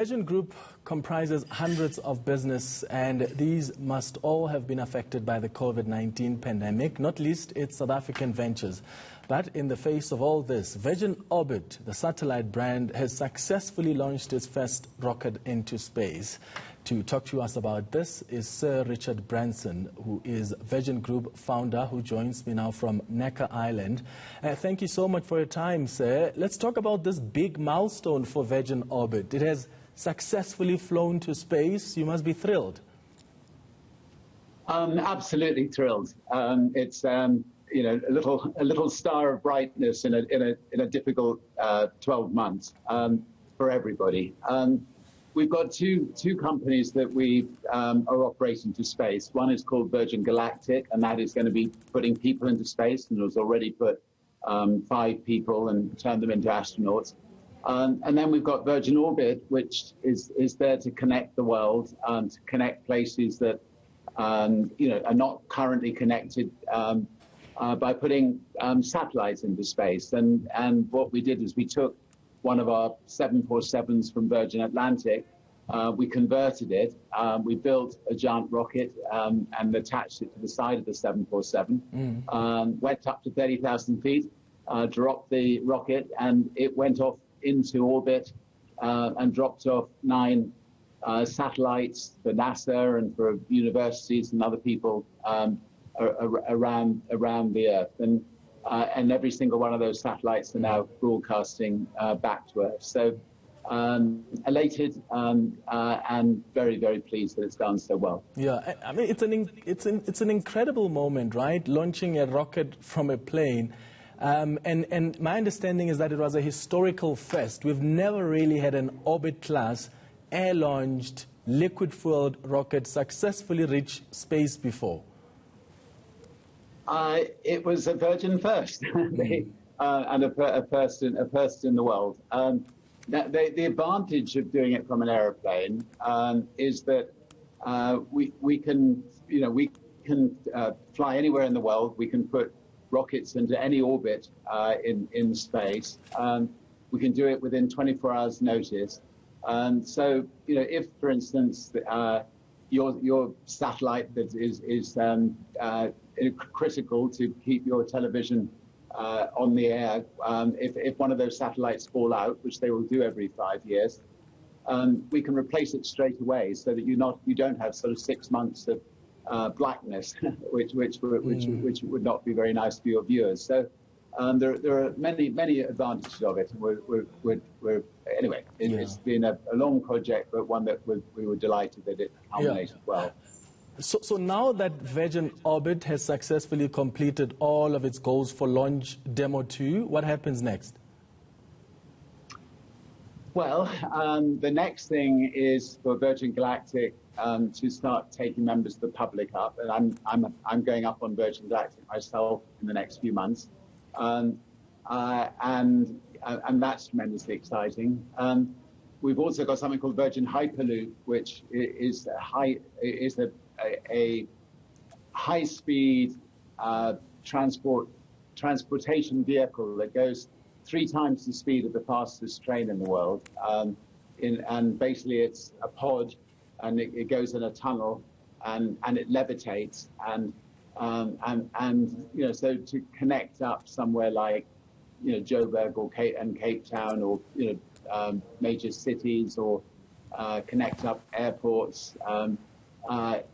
Virgin Group comprises hundreds of business, and these must all have been affected by the COVID-19 pandemic, not least its South African ventures. But in the face of all this, Virgin Orbit, the satellite brand, has successfully launched its first rocket into space. To talk to us about this is Sir Richard Branson, who is Virgin Group founder, who joins me now from Necker Island. Thank you so much for your time, sir. Let's talk about this big milestone for Virgin Orbit. It has successfully flown to space. You must be thrilled. Absolutely thrilled. It's you know, a little star of brightness in a difficult 12 months for everybody. We've got two companies that we are operating to space. One is called Virgin Galactic, and that is going to be putting people into space, and has already put 5 people and turned them into astronauts. And then we've got Virgin Orbit, which is there to connect the world, to connect places that you know, are not currently connected by putting satellites into space. And what we did is we took one of our 747s from Virgin Atlantic, we converted it, we built a giant rocket and attached it to the side of the 747, went up to 30,000 feet, dropped the rocket, and it went off into orbit and dropped off 9 satellites for NASA and for universities and other people around the Earth. And every single one of those satellites are now broadcasting back to Earth. So elated and very, very pleased that it's done so well. Yeah, I mean, it's an incredible moment, right? Launching a rocket from a plane. And my understanding is that it was a historical first. We've never really had an orbit-class, air-launched, liquid-fueled rocket successfully reach space before. It was a Virgin first, and a first in the world. The advantage of doing it from an aeroplane is that we can fly anywhere in the world. We can put rockets into any orbit in space. We can do it within 24 hours notice. So, you know, if, for instance, your satellite that is critical to keep your television on the air, if one of those satellites fall out, which they will do every 5 years, we can replace it straight away, so that you don't have sort of 6 months of blackness, which would not be very nice for your viewers. So there are many advantages of it. Anyway, it's been a long project, but one that we were delighted that it culminated well. So now that Virgin Orbit has successfully completed all of its goals for launch Demo 2, what happens next? Well, the next thing is for Virgin Galactic to start taking members of the public up, and I'm going up on Virgin Galactic myself in the next few months, and that's tremendously exciting. We've also got something called Virgin Hyperloop, which is a high-speed transportation vehicle that goes 3 times the speed of the fastest train in the world. And basically, it's a pod, and it goes in a tunnel, and it levitates, and you know, so to connect up somewhere like, you know, Joburg or Cape Town, or, you know, major cities, or connect up airports.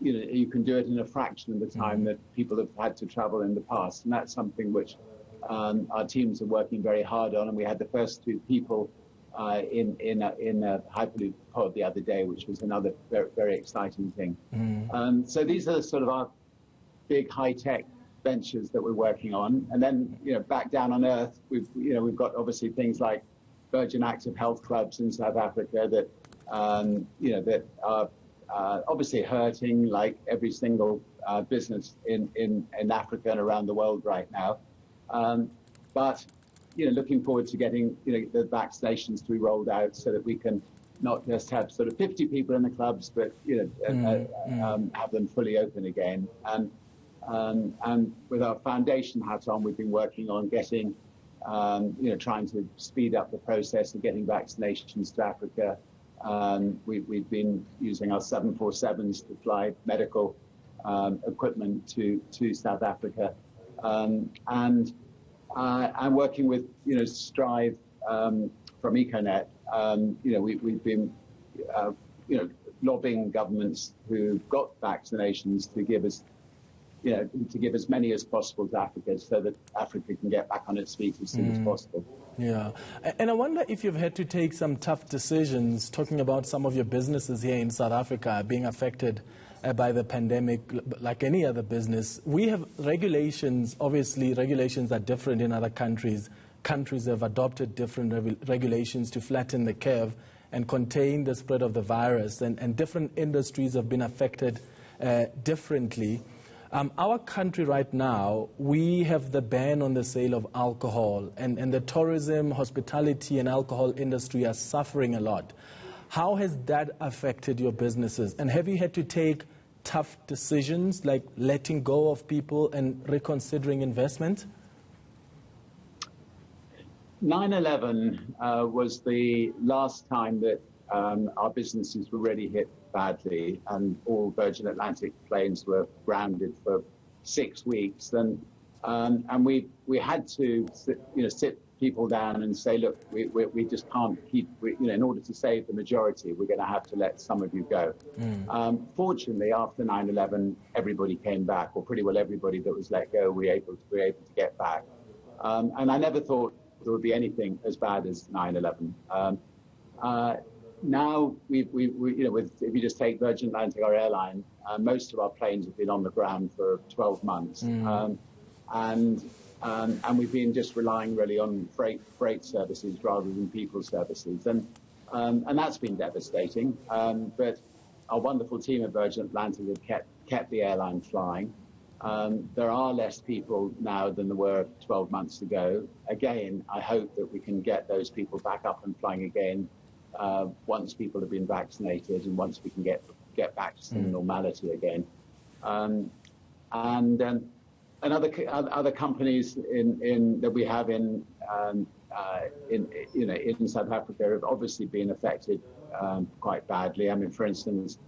You know, you can do it in a fraction of the time that people have had to travel in the past, and that's something which our teams are working very hard on. And we had the first 2 people in a Hyperloop pod the other day, which was another very, very exciting thing. So these are sort of our big high-tech ventures that we're working on. And then, you know, back down on Earth, we've got obviously things like Virgin Active Health Clubs in South Africa that you know, that are obviously hurting, like every single business in Africa and around the world right now. But, you know, looking forward to getting, you know, the vaccinations to be rolled out, so that we can not just have sort of 50 people in the clubs, but, you know, have them fully open again. And with our foundation hat on, we've been working on getting, you know, trying to speed up the process of getting vaccinations to Africa We've been using our 747s to fly medical equipment to South Africa, and I'm working with Strive from Econet. We've been lobbying governments who've got vaccinations to give us as many as possible to Africa, so that Africa can get back on its feet as soon as possible. Yeah, and I wonder if you've had to take some tough decisions, talking about some of your businesses here in South Africa being affected by the pandemic, like any other business. We have regulations. Obviously, regulations are different in other countries. Countries have adopted different regulations to flatten the curve and contain the spread of the virus, and different industries have been affected differently. Our country right now, we have the ban on the sale of alcohol, and the tourism, hospitality and alcohol industry are suffering a lot. How has that affected your businesses? And have you had to take tough decisions like letting go of people and reconsidering investment? 9/11 was the last time that our businesses were really hit badly, and all Virgin Atlantic planes were grounded for 6 weeks. And we had to sit people down and say, look, we just can't keep, in order to save the majority, we're going to have to let some of you go. Fortunately, after 9/11, everybody came back, or pretty well everybody that was let go, we were able to get back. And I never thought there would be anything as bad as 9/11. Now, if you just take Virgin Atlantic, our airline, most of our planes have been on the ground for 12 months. And we've been just relying really on freight services rather than people services. And that's been devastating. But our wonderful team at Virgin Atlantic have kept the airline flying. There are less people now than there were 12 months ago. Again, I hope that we can get those people back up and flying again once people have been vaccinated and once we can get back to some normality again. And other companies that we have in South Africa have obviously been affected quite badly. I mean, for instance,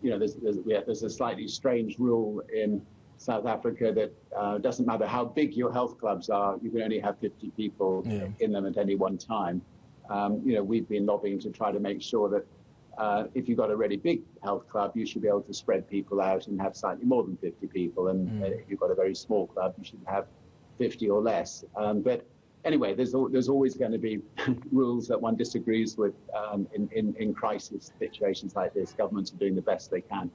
there's a slightly strange rule in South Africa that doesn't matter how big your health clubs are, you can only have 50 people in them at any one time. We've been lobbying to try to make sure that if you've got a really big health club, you should be able to spread people out and have slightly more than 50 people. And if you've got a very small club, you should have 50 or less. But anyway, there's always going to be rules that one disagrees with in crisis situations like this. Governments are doing the best they can.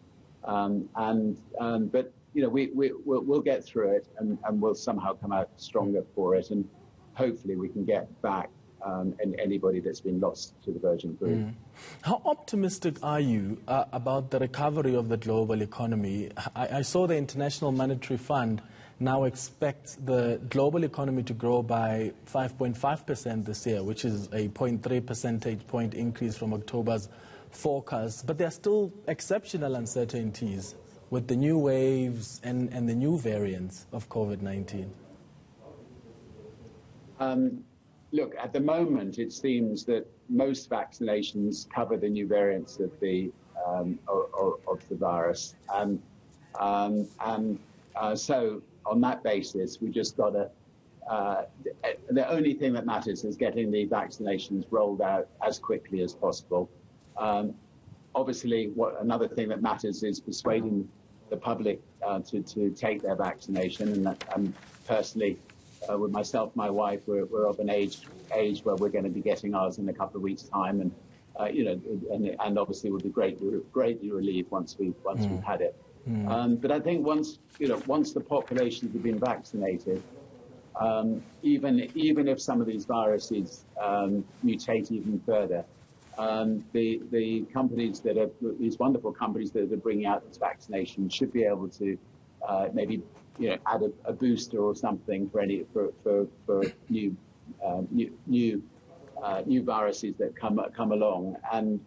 But we'll get through it, and we'll somehow come out stronger for it. And hopefully we can get back and anybody that's been lost to the Virgin Group. How optimistic are you about the recovery of the global economy? I saw the International Monetary Fund now expects the global economy to grow by 5.5% this year, which is a 0.3 percentage point increase from October's forecast. But there are still exceptional uncertainties with the new waves and the new variants of COVID-19. Look, at the moment, it seems that most vaccinations cover the new variants of the virus, and so on that basis, we just got to. The only thing that matters is getting the vaccinations rolled out as quickly as possible. Obviously, another thing that matters is persuading the public to take their vaccination, and personally. With myself, my wife, we're of an age where we're going to be getting ours in a couple of weeks' time, and and obviously we'll be greatly relieved once we've had it. But I think once the populations have been vaccinated, even if some of these viruses mutate even further, the companies that are these wonderful companies that are bringing out this vaccination should be able to maybe add a booster or something for new viruses that come along, and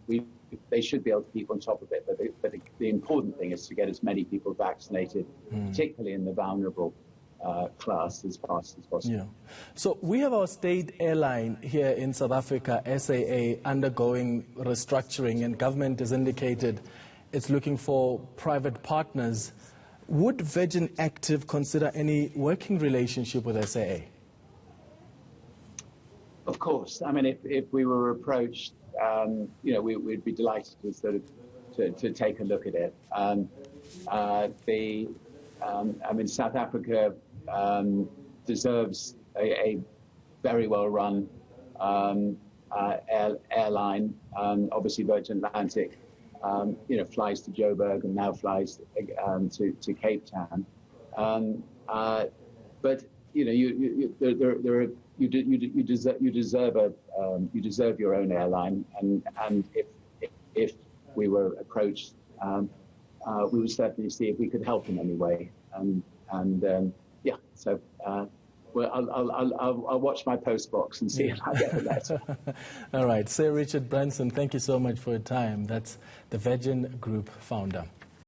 they should be able to keep on top of it. But the important thing is to get as many people vaccinated, particularly in the vulnerable class as fast as possible. Yeah. So we have our state airline here in South Africa, SAA, undergoing restructuring, and government has indicated it's looking for private partners. Would Virgin Active consider any working relationship with SAA? Of course. I mean, if we were approached, we'd be delighted to sort of to take a look at it. South Africa deserves a very well-run airline. Obviously, Virgin Atlantic, flies to Joburg and now flies to Cape Town. But you deserve your own airline, and if we were approached, we would certainly see if we could help in any way. I'll watch my post box and see if I get a letter. All right. Sir Richard Branson, thank you so much for your time. That's the Virgin Group founder.